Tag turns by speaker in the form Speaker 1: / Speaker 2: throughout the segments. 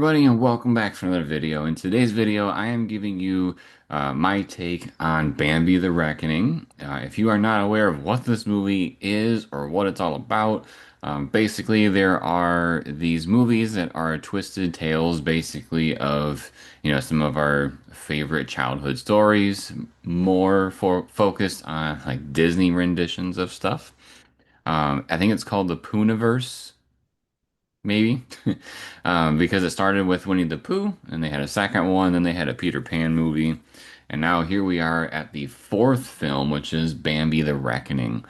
Speaker 1: everybody, and welcome back for another video. In today's video, I am giving you my take on Bambi the Reckoning. If you are not aware of what this movie is or what it's all about, basically there are these movies that are twisted tales, basically of some of our favorite childhood stories, more focused on like Disney renditions of stuff. I think it's called the Pooniverse maybe. Because it started with Winnie the Pooh, and they had a second one, then they had a Peter Pan movie, and now here we are at the fourth film, which is Bambi the Reckoning.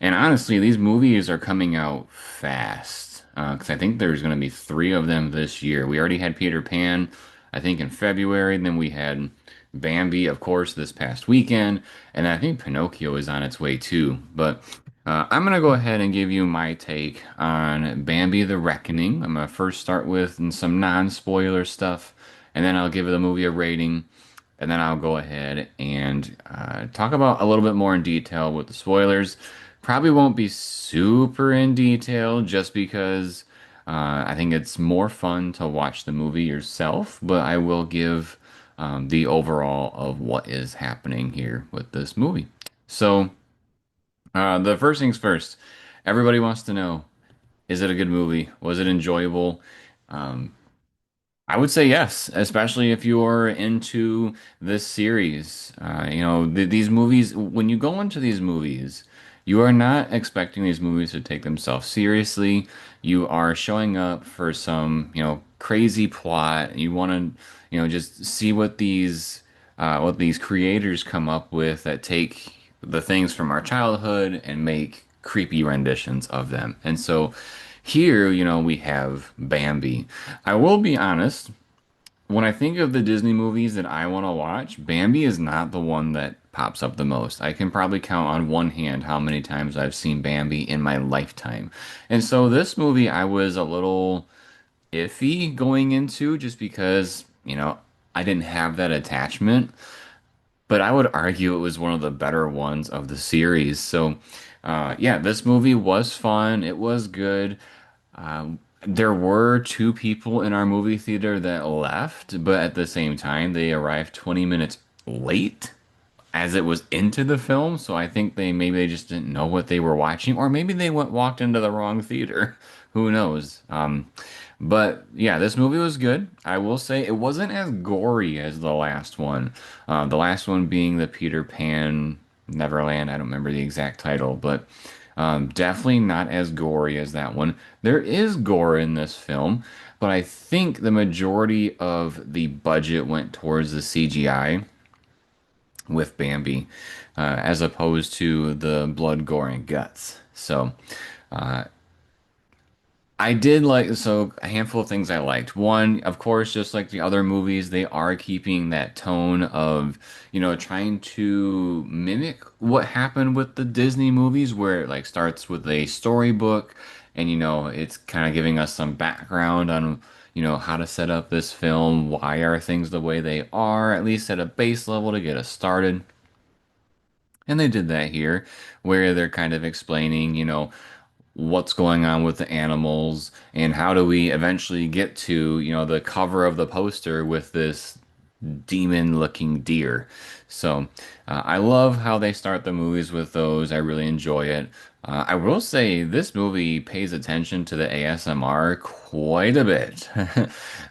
Speaker 1: And honestly, these movies are coming out fast, because I think there's going to be three of them this year. We already had Peter Pan, I think in February, and then we had Bambi, of course, this past weekend, and I think Pinocchio is on its way too. But I'm gonna go ahead and give you my take on Bambi the Reckoning. I'm gonna first start with some non-spoiler stuff, and then I'll give the movie a rating, and then I'll go ahead and talk about a little bit more in detail with the spoilers. Probably won't be super in detail just because I think it's more fun to watch the movie yourself, but I will give the overall of what is happening here with this movie. So. The first things first, everybody wants to know, is it a good movie? Was it enjoyable? Um, I would say yes, especially if you're into this series. These movies, when you go into these movies, you are not expecting these movies to take themselves seriously. You are showing up for some, crazy plot. You want to, just see what these creators come up with that take the things from our childhood and make creepy renditions of them. And so here, we have Bambi. I will be honest, when I think of the Disney movies that I want to watch, Bambi is not the one that pops up the most. I can probably count on one hand how many times I've seen Bambi in my lifetime. And so this movie I was a little iffy going into just because, I didn't have that attachment, but I would argue it was one of the better ones of the series. So, yeah, this movie was fun. It was good. There were two people in our movie theater that left, but at the same time, they arrived 20 minutes late as it was into the film. So I think maybe they just didn't know what they were watching, or maybe they walked into the wrong theater. Who knows? But yeah, this movie was good. I will say it wasn't as gory as the last one. The last one being the Peter Pan Neverland. I don't remember the exact title, but definitely not as gory as that one. There is gore in this film, but I think the majority of the budget went towards the CGI with Bambi, as opposed to the blood, gore, and guts. So, I did like a handful of things I liked. One, of course, just like the other movies, they are keeping that tone of, trying to mimic what happened with the Disney movies where it like starts with a storybook and it's kind of giving us some background on, how to set up this film, why are things the way they are, at least at a base level to get us started. And they did that here, where they're kind of explaining, what's going on with the animals and how do we eventually get to, the cover of the poster with this demon looking deer. So I love how they start the movies with those. I really enjoy it. I will say this movie pays attention to the ASMR quite a bit.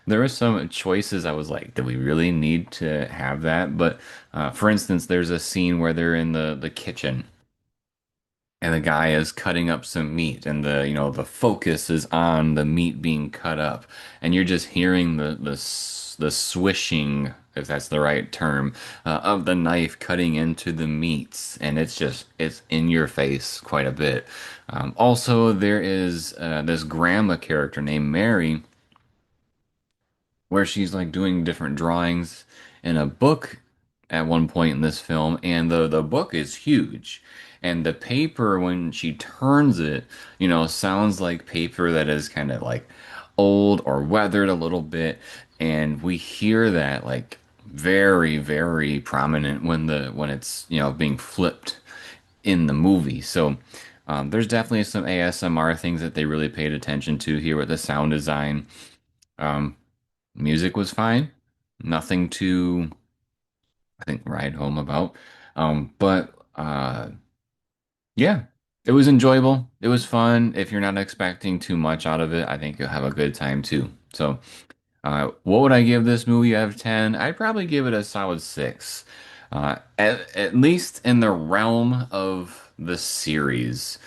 Speaker 1: There were some choices I was like, do we really need to have that? But for instance, there's a scene where they're in the kitchen and the guy is cutting up some meat and the focus is on the meat being cut up and you're just hearing the swishing, if that's the right term, of the knife cutting into the meats, and it's in your face quite a bit. Also there is this grandma character named Mary where she's like doing different drawings in a book at one point in this film, and the book is huge. And the paper, when she turns it, sounds like paper that is kind of like old or weathered a little bit. And we hear that like very, very prominent when it's, being flipped in the movie. So there's definitely some ASMR things that they really paid attention to here with the sound design. Um, Music was fine. Nothing to, I think, write home about. But yeah, it was enjoyable. It was fun. If you're not expecting too much out of it, I think you'll have a good time too. So, what would I give this movie out of 10? I'd probably give it a solid 6. At least in the realm of the series.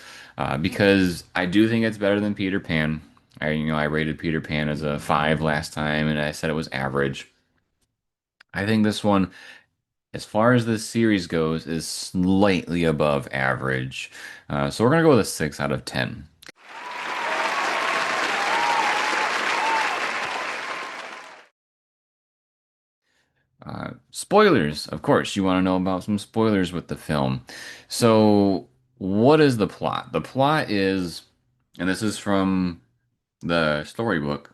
Speaker 1: Because I do think it's better than Peter Pan. I rated Peter Pan as a 5 last time, and I said it was average. I think this one, as far as this series goes, is slightly above average. So we're gonna go with a 6 out of 10. Spoilers, of course, you want to know about some spoilers with the film. So, what is the plot? The plot is, and this is from the storybook.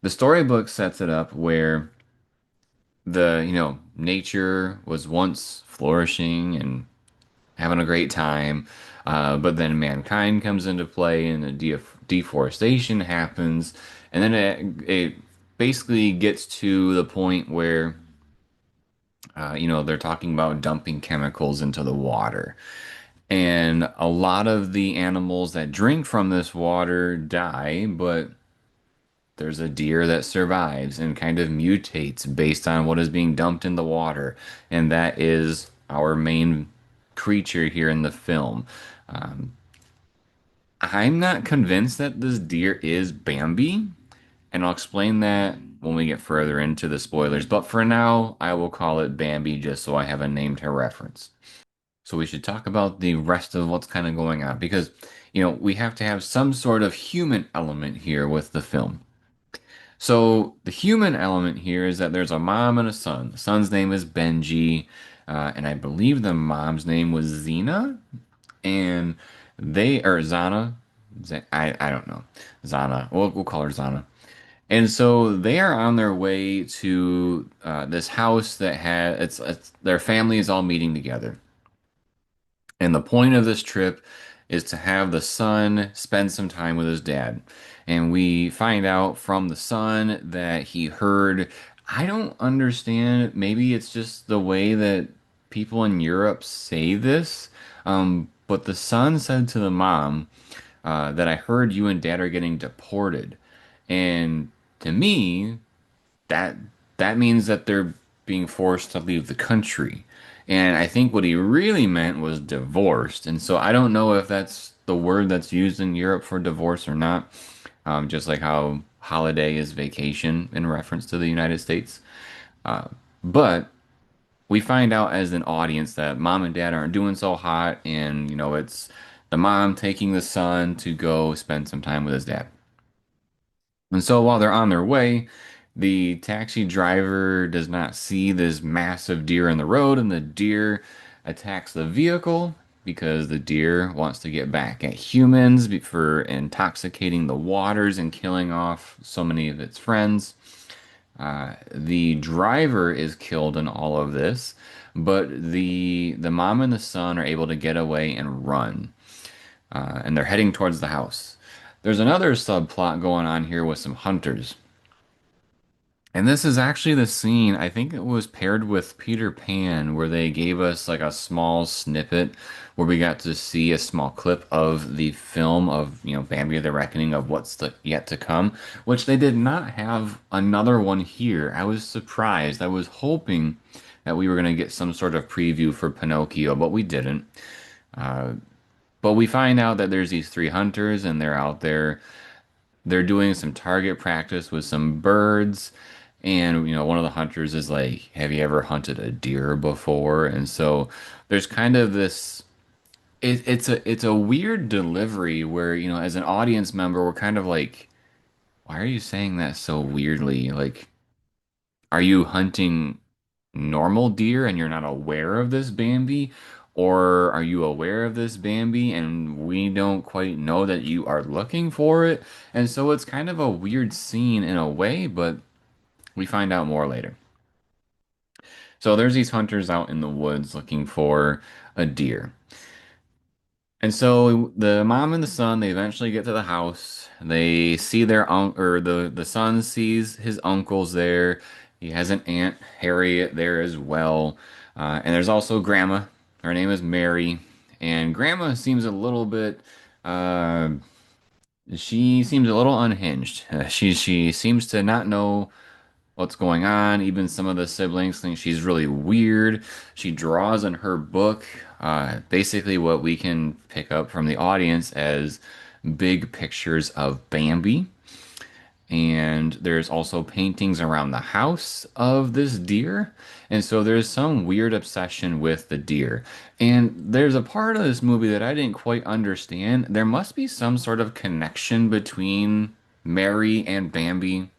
Speaker 1: The storybook sets it up where nature was once flourishing and having a great time, but then mankind comes into play and the deforestation happens, and then it basically gets to the point where they're talking about dumping chemicals into the water. And a lot of the animals that drink from this water die, but there's a deer that survives and kind of mutates based on what is being dumped in the water. And that is our main creature here in the film. Um, I'm not convinced that this deer is Bambi, and I'll explain that when we get further into the spoilers. But for now, I will call it Bambi just so I have a name to reference. So we should talk about the rest of what's kind of going on because, we have to have some sort of human element here with the film. So the human element here is that there's a mom and a son. The son's name is Benji, and I believe the mom's name was Zena, and they or Zana. I don't know. Zana. We'll call her Zana. And so they are on their way to this house that has it's their family is all meeting together. And the point of this trip is to have the son spend some time with his dad. And we find out from the son that he heard, I don't understand, maybe it's just the way that people in Europe say this. But the son said to the mom, that I heard you and dad are getting deported. And to me, that that means that they're being forced to leave the country. And I think what he really meant was divorced. And so I don't know if that's the word that's used in Europe for divorce or not. Just like how holiday is vacation in reference to the United States. Uh, but we find out as an audience that mom and dad aren't doing so hot, and it's the mom taking the son to go spend some time with his dad. And so while they're on their way, the taxi driver does not see this massive deer in the road, and the deer attacks the vehicle because the deer wants to get back at humans for intoxicating the waters and killing off so many of its friends. The driver is killed in all of this, but the mom and the son are able to get away and run, and they're heading towards the house. There's another subplot going on here with some hunters. And this is actually the scene, I think it was paired with Peter Pan, where they gave us like a small snippet where we got to see a small clip of the film of, Bambi the Reckoning of yet to come, which they did not have another one here. I was surprised. I was hoping that we were going to get some sort of preview for Pinocchio, but we didn't. Uh, but we find out that there's these three hunters and they're out there. They're doing some target practice with some birds. And, one of the hunters is like, have you ever hunted a deer before? And so there's kind of this, it's a weird delivery where, as an audience member, we're kind of like, why are you saying that so weirdly? Like, are you hunting normal deer and you're not aware of this Bambi? Or are you aware of this Bambi and we don't quite know that you are looking for it? And so it's kind of a weird scene in a way, but we find out more later. So there's these hunters out in the woods looking for a deer. And so the mom and the son, they eventually get to the house. They see their or the son sees his uncles there. He has an aunt, Harriet, there as well. And there's also grandma. Her name is Mary. And grandma seems a little bit, uh, she seems a little unhinged. She seems to not know what's going on. Even some of the siblings think she's really weird. She draws in her book, basically what we can pick up from the audience as big pictures of Bambi. And there's also paintings around the house of this deer. And so there's some weird obsession with the deer. And there's a part of this movie that I didn't quite understand. There must be some sort of connection between Mary and Bambi,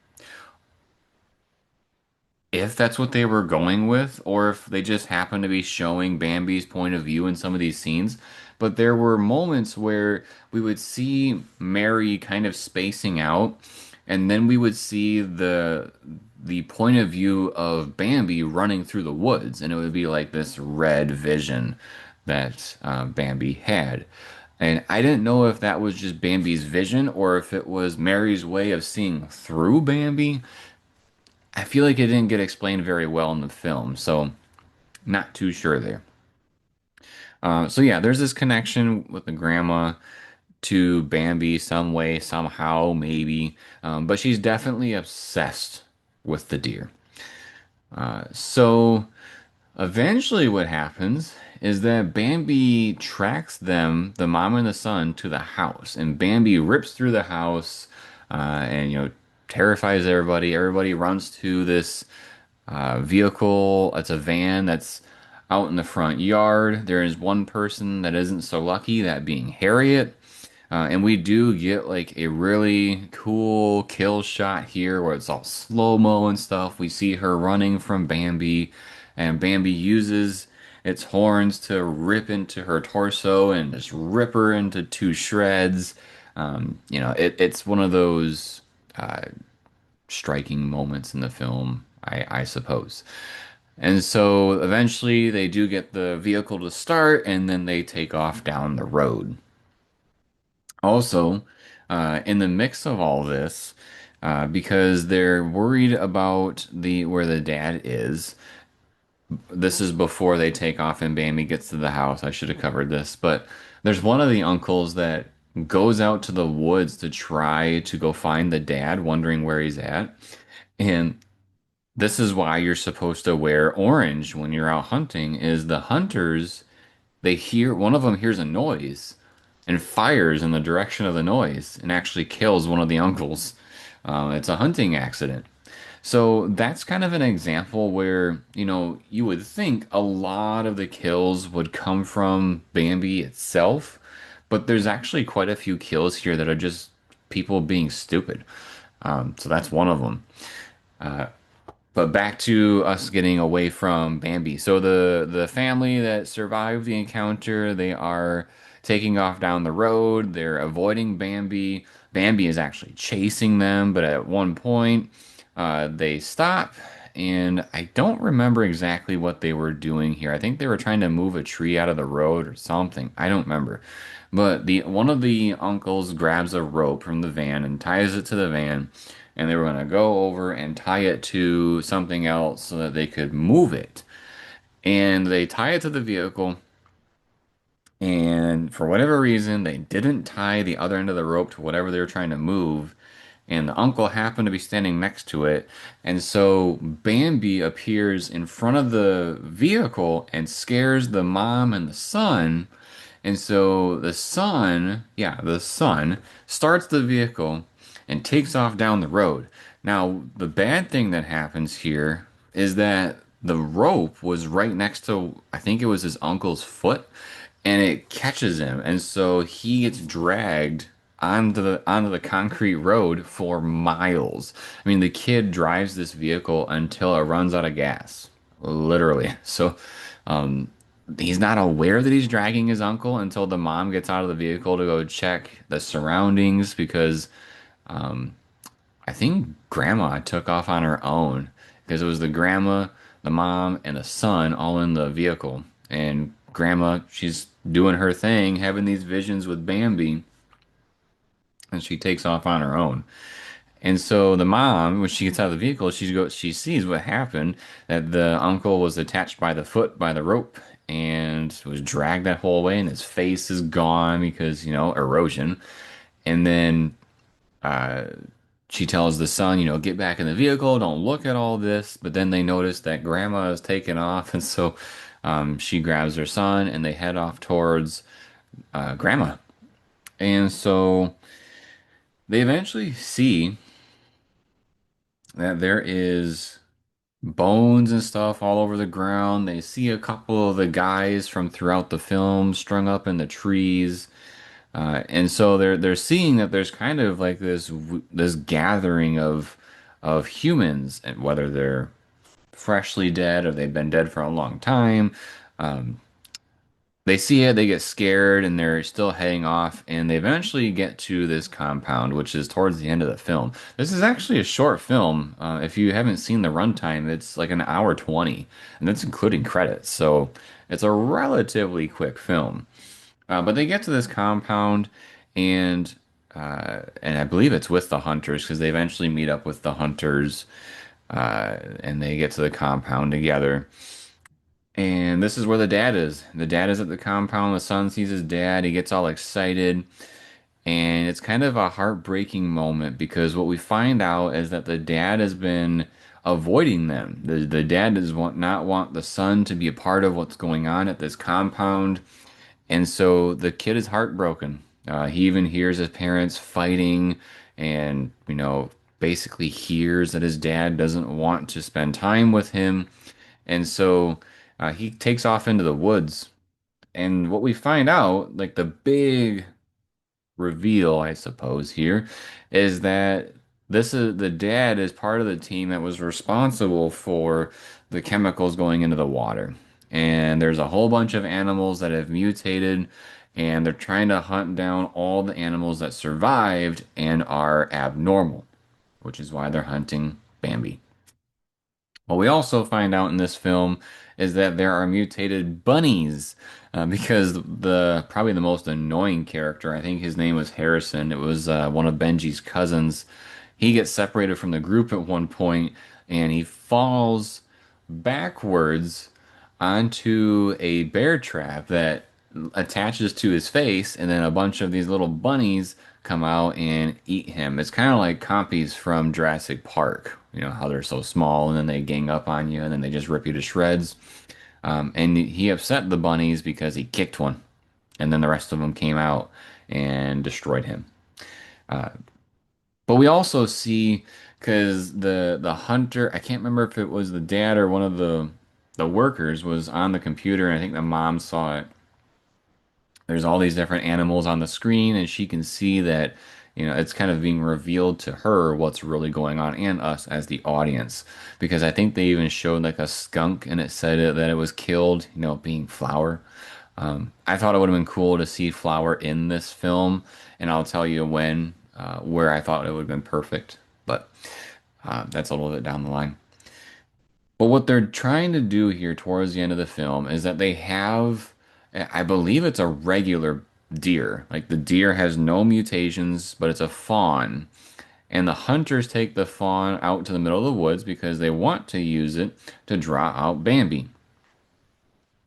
Speaker 1: if that's what they were going with, or if they just happened to be showing Bambi's point of view in some of these scenes. But there were moments where we would see Mary kind of spacing out, and then we would see the point of view of Bambi running through the woods, and it would be like this red vision that Bambi had. And I didn't know if that was just Bambi's vision or if it was Mary's way of seeing through Bambi. I feel like it didn't get explained very well in the film, so not too sure there. So yeah, there's this connection with the grandma to Bambi some way, somehow, maybe, but she's definitely obsessed with the deer. So eventually, what happens is that Bambi tracks them, the mom and the son, to the house, and Bambi rips through the house, and terrifies everybody. Everybody runs to this vehicle. It's a van that's out in the front yard. There is one person that isn't so lucky, that being Harriet. And we do get like a really cool kill shot here where it's all slow-mo and stuff. We see her running from Bambi, and Bambi uses its horns to rip into her torso and just rip her into two shreds. It's one of those striking moments in the film, I suppose. And so eventually they do get the vehicle to start and then they take off down the road. Also, in the mix of all this, because they're worried about the where the dad is. This is before they take off and Bambi gets to the house. I should have covered this, but there's one of the uncles that goes out to the woods to try to go find the dad, wondering where he's at. And this is why you're supposed to wear orange when you're out hunting, is the hunters, they hear, one of them hears a noise and fires in the direction of the noise and actually kills one of the uncles. It's a hunting accident. So that's kind of an example where, you would think a lot of the kills would come from Bambi itself, but there's actually quite a few kills here that are just people being stupid. So that's one of them. But back to us getting away from Bambi. So the family that survived the encounter, they are taking off down the road. They're avoiding Bambi. Bambi is actually chasing them, but at one point, they stop, and I don't remember exactly what they were doing here. I think they were trying to move a tree out of the road or something. I don't remember. But the one of the uncles grabs a rope from the van and ties it to the van, and they were going to go over and tie it to something else so that they could move it. And they tie it to the vehicle, and for whatever reason, they didn't tie the other end of the rope to whatever they were trying to move. And the uncle happened to be standing next to it. And so Bambi appears in front of the vehicle and scares the mom and the son. And so the son starts the vehicle and takes off down the road. Now, the bad thing that happens here is that the rope was right next to, I think it was his uncle's foot, and it catches him. And so he gets dragged onto the concrete road for miles. I mean, the kid drives this vehicle until it runs out of gas, literally. So, he's not aware that he's dragging his uncle until the mom gets out of the vehicle to go check the surroundings because I think grandma took off on her own because it was the grandma, the mom, and the son all in the vehicle. And grandma, she's doing her thing, having these visions with Bambi, and she takes off on her own. And so the mom, when she gets out of the vehicle, she sees what happened, that the uncle was attached by the foot by the rope and was dragged that whole way, and his face is gone because, erosion. And then uh, she tells the son, get back in the vehicle, don't look at all this. But then they notice that grandma is taken off, and so she grabs her son and they head off towards grandma. And so they eventually see that there is bones and stuff all over the ground. They see a couple of the guys from throughout the film strung up in the trees. And so they're seeing that there's kind of like this gathering of humans, and whether they're freshly dead or they've been dead for a long time. Um, they see it, they get scared, and they're still heading off. And they eventually get to this compound, which is towards the end of the film. This is actually a short film. If you haven't seen the runtime, it's like an hour 20, and that's including credits. So it's a relatively quick film. But they get to this compound, and I believe it's with the hunters because they eventually meet up with the hunters, and they get to the compound together. And this is where the dad is. The dad is at the compound. The son sees his dad. He gets all excited, and it's kind of a heartbreaking moment because what we find out is that the dad has been avoiding them. The dad does not want the son to be a part of what's going on at this compound. And so the kid is heartbroken. He even hears his parents fighting and, basically hears that his dad doesn't want to spend time with him. And so he takes off into the woods. And what we find out, like the big reveal, I suppose, here is that this is the dad is part of the team that was responsible for the chemicals going into the water. And there's a whole bunch of animals that have mutated, and they're trying to hunt down all the animals that survived and are abnormal, which is why they're hunting Bambi. What we also find out in this film is that there are mutated bunnies, because the probably the most annoying character, I think his name was Harrison. It was one of Benji's cousins. He gets separated from the group at one point, and he falls backwards onto a bear trap that attaches to his face, and then a bunch of these little bunnies come out and eat him. It's kind of like compies from Jurassic Park. You know how they're so small, and then they gang up on you, and then they just rip you to shreds. And he upset the bunnies because he kicked one, and then the rest of them came out and destroyed him. Uh, but we also see because the hunter, I can't remember if it was the dad or one of the workers was on the computer, and I think the mom saw it. There's all these different animals on the screen, and she can see that, it's kind of being revealed to her what's really going on, and us as the audience. Because I think they even showed like a skunk, and it said that it was killed, being Flower. I thought it would have been cool to see Flower in this film, and I'll tell you where I thought it would have been perfect. But that's a little bit down the line. But what they're trying to do here towards the end of the film is that they have, I believe it's a regular deer. Like the deer has no mutations, but it's a fawn. And the hunters take the fawn out to the middle of the woods because they want to use it to draw out Bambi.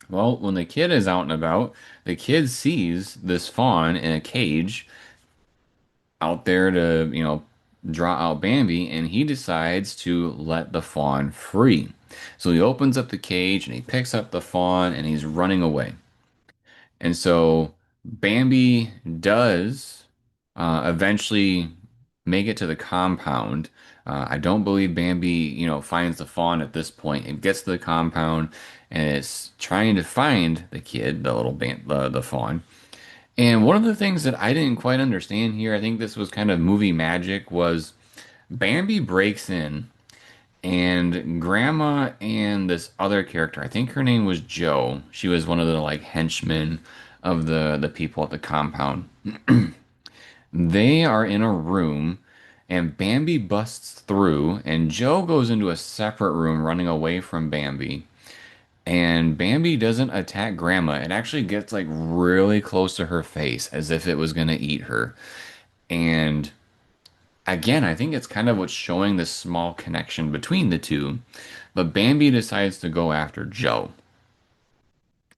Speaker 1: Well, when the kid is out and about, the kid sees this fawn in a cage out there to, draw out Bambi, and he decides to let the fawn free. So he opens up the cage and he picks up the fawn and he's running away. And so Bambi does eventually make it to the compound. I don't believe Bambi, finds the fawn at this point. It gets to the compound and it's trying to find the kid, the fawn. And one of the things that I didn't quite understand here, I think this was kind of movie magic, was Bambi breaks in, and Grandma and this other character, I think her name was Joe. She was one of the like henchmen of the people at the compound. They are in a room, and Bambi busts through, and Joe goes into a separate room running away from Bambi. And Bambi doesn't attack Grandma. It actually gets like really close to her face as if it was gonna eat her. And again, I think it's kind of what's showing this small connection between the two. But Bambi decides to go after Joe.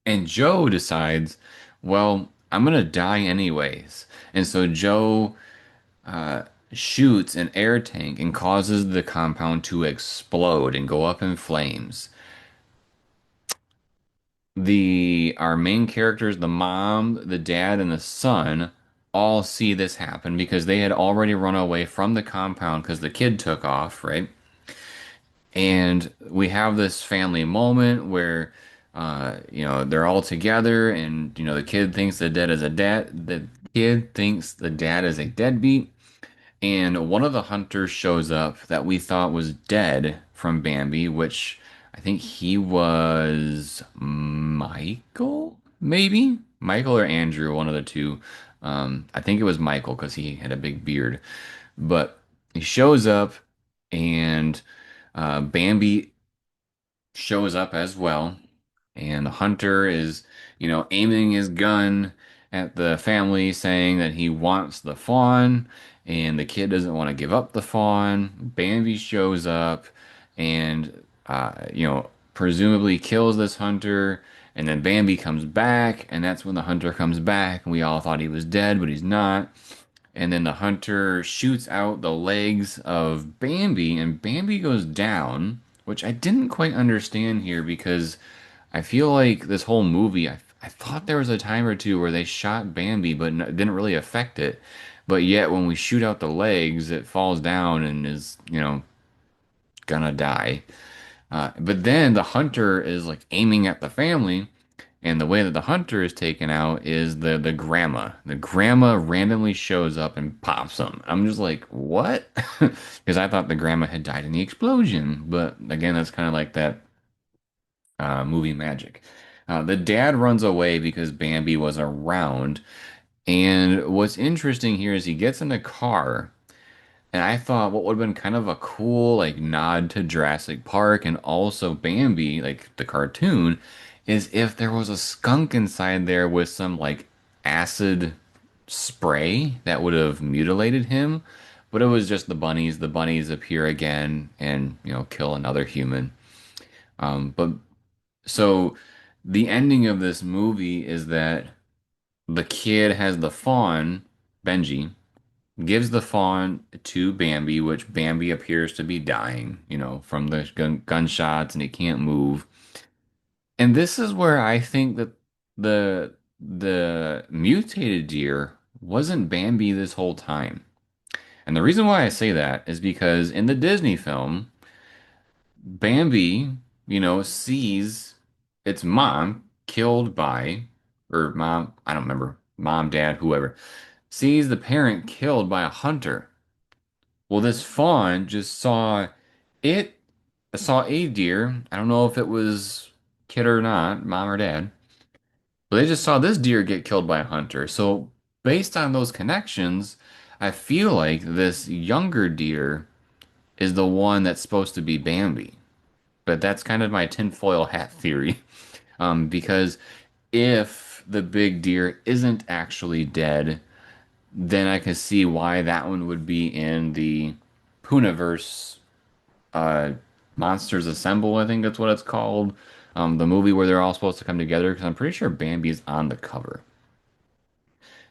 Speaker 1: And Joe decides, well, I'm gonna die anyways. And so Joe uh, shoots an air tank and causes the compound to explode and go up in flames. The our main characters, the mom, the dad, and the son, all see this happen because they had already run away from the compound because the kid took off, right? And we have this family moment where, they're all together, and the kid thinks the dad is a dad. The kid thinks the dad is a deadbeat, and one of the hunters shows up that we thought was dead from Bambi, which I think he was Michael, maybe Michael or Andrew, one of the two. I think it was Michael because he had a big beard, but he shows up and Bambi shows up as well, and the hunter is, aiming his gun at the family, saying that he wants the fawn, and the kid doesn't want to give up the fawn. Bambi shows up and, presumably kills this hunter, and then Bambi comes back, and that's when the hunter comes back, and we all thought he was dead, but he's not. And then the hunter shoots out the legs of Bambi, and Bambi goes down, which I didn't quite understand here because I feel like this whole movie, I thought there was a time or two where they shot Bambi, but it didn't really affect it. But yet, when we shoot out the legs, it falls down and is, gonna die. But then the hunter is like aiming at the family, and the way that the hunter is taken out is the grandma. The grandma randomly shows up and pops him. I'm just like, what? Because I thought the grandma had died in the explosion. But again, that's kind of like that movie magic. The dad runs away because Bambi was around. And what's interesting here is he gets in a car, and I thought what would have been kind of a cool like nod to Jurassic Park and also Bambi, like the cartoon, is if there was a skunk inside there with some like acid spray that would have mutilated him. But it was just the bunnies. The bunnies appear again and, kill another human. But so the ending of this movie is that the kid has the fawn, Benji, gives the fawn to Bambi, which Bambi appears to be dying, from the gunshots, and he can't move. And this is where I think that the mutated deer wasn't Bambi this whole time. And the reason why I say that is because in the Disney film, Bambi, sees its mom killed by, or mom, I don't remember, mom, dad, whoever, sees the parent killed by a hunter. Well, this fawn just it saw a deer. I don't know if it was kid or not, mom or dad, but they just saw this deer get killed by a hunter. So based on those connections, I feel like this younger deer is the one that's supposed to be Bambi. But that's kind of my tinfoil hat theory. Because if the big deer isn't actually dead, then I can see why that one would be in the Puniverse, uh, Monsters Assemble, I think that's what it's called. The movie where they're all supposed to come together, because I'm pretty sure Bambi's on the cover.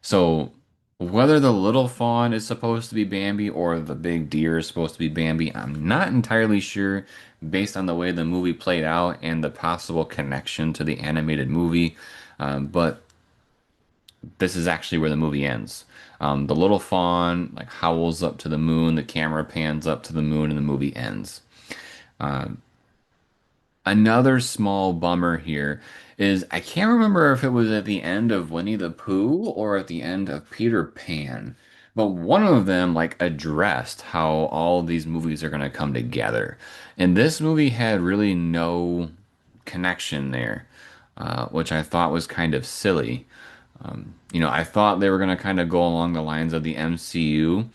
Speaker 1: So whether the little fawn is supposed to be Bambi or the big deer is supposed to be Bambi, I'm not entirely sure based on the way the movie played out and the possible connection to the animated movie. But this is actually where the movie ends. The little fawn like howls up to the moon, the camera pans up to the moon, and the movie ends. Uh, Another small bummer here is I can't remember if it was at the end of Winnie the Pooh or at the end of Peter Pan, but one of them like addressed how all these movies are going to come together. And this movie had really no connection there, which I thought was kind of silly. I thought they were going to kind of go along the lines of the MCU,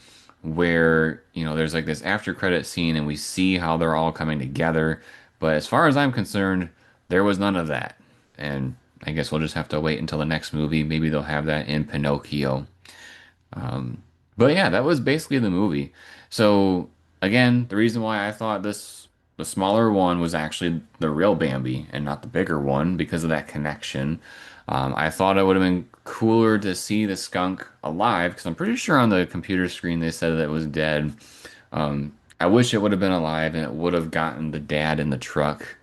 Speaker 1: where, there's like this after credit scene and we see how they're all coming together. But as far as I'm concerned, There was none of that. And I guess we'll just have to wait until the next movie. Maybe they'll have that in Pinocchio. But yeah, that was basically the movie. So again, the reason why I thought the smaller one was actually the real Bambi and not the bigger one because of that connection. I thought it would have been cooler to see the skunk alive because I'm pretty sure on the computer screen they said that it was dead. I wish it would have been alive and it would have gotten the dad in the truck.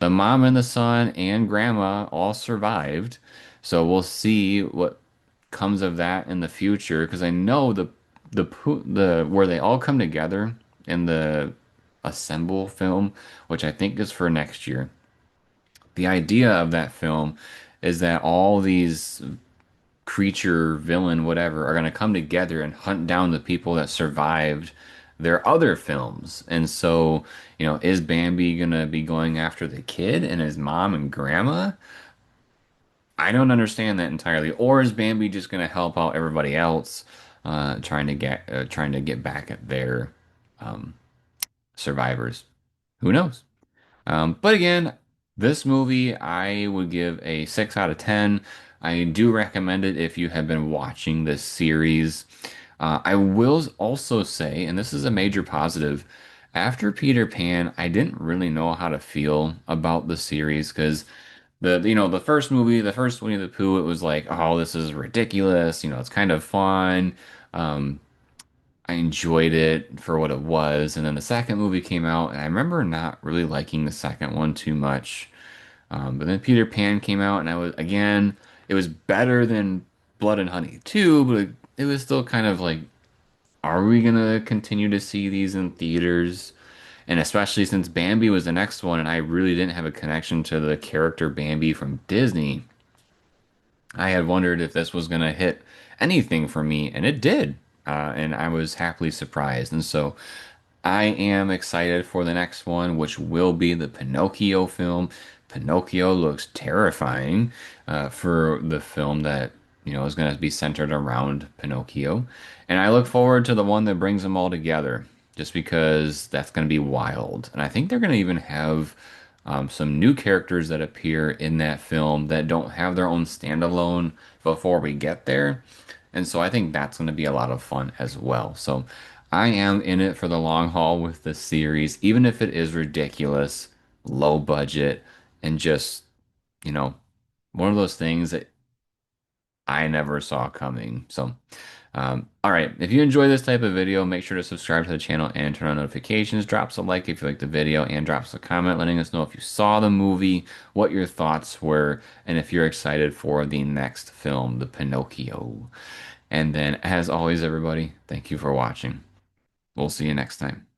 Speaker 1: The mom and the son and grandma all survived. So we'll see what comes of that in the future because I know the where they all come together in the Assemble film, which I think is for next year. The idea of that film is that all these creature, villain, whatever, are going to come together and hunt down the people that survived their other films. And so, is Bambi going to be going after the kid and his mom and grandma? I don't understand that entirely. Or is Bambi just going to help out everybody else, trying to get back at their survivors? Who knows? But again, this movie I would give a 6 out of 10. I do recommend it if you have been watching this series. I will also say, and this is a major positive, after Peter Pan, I didn't really know how to feel about the series because the first movie, the first Winnie the Pooh, it was like, oh, this is ridiculous. It's kind of fun. Um, I enjoyed it for what it was. And then the second movie came out, and I remember not really liking the second one too much. But then Peter Pan came out, and it was better than Blood and Honey 2, but it was still kind of like, are we gonna continue to see these in theaters? And especially since Bambi was the next one, and I really didn't have a connection to the character Bambi from Disney, I had wondered if this was going to hit anything for me, and it did. And I was happily surprised. And so I am excited for the next one, which will be the Pinocchio film. Pinocchio looks terrifying for the film that, is going to be centered around Pinocchio. And I look forward to the one that brings them all together, just because that's going to be wild. And I think they're going to even have some new characters that appear in that film that don't have their own standalone before we get there. And so I think that's going to be a lot of fun as well. So I am in it for the long haul with this series, even if it is ridiculous, low budget, and just, you know, one of those things that I never saw coming. So, all right. If you enjoy this type of video, make sure to subscribe to the channel and turn on notifications. Drop us a like if you like the video and drop us a comment letting us know if you saw the movie, what your thoughts were, and if you're excited for the next film, the Pinocchio. And then, as always, everybody, thank you for watching. We'll see you next time.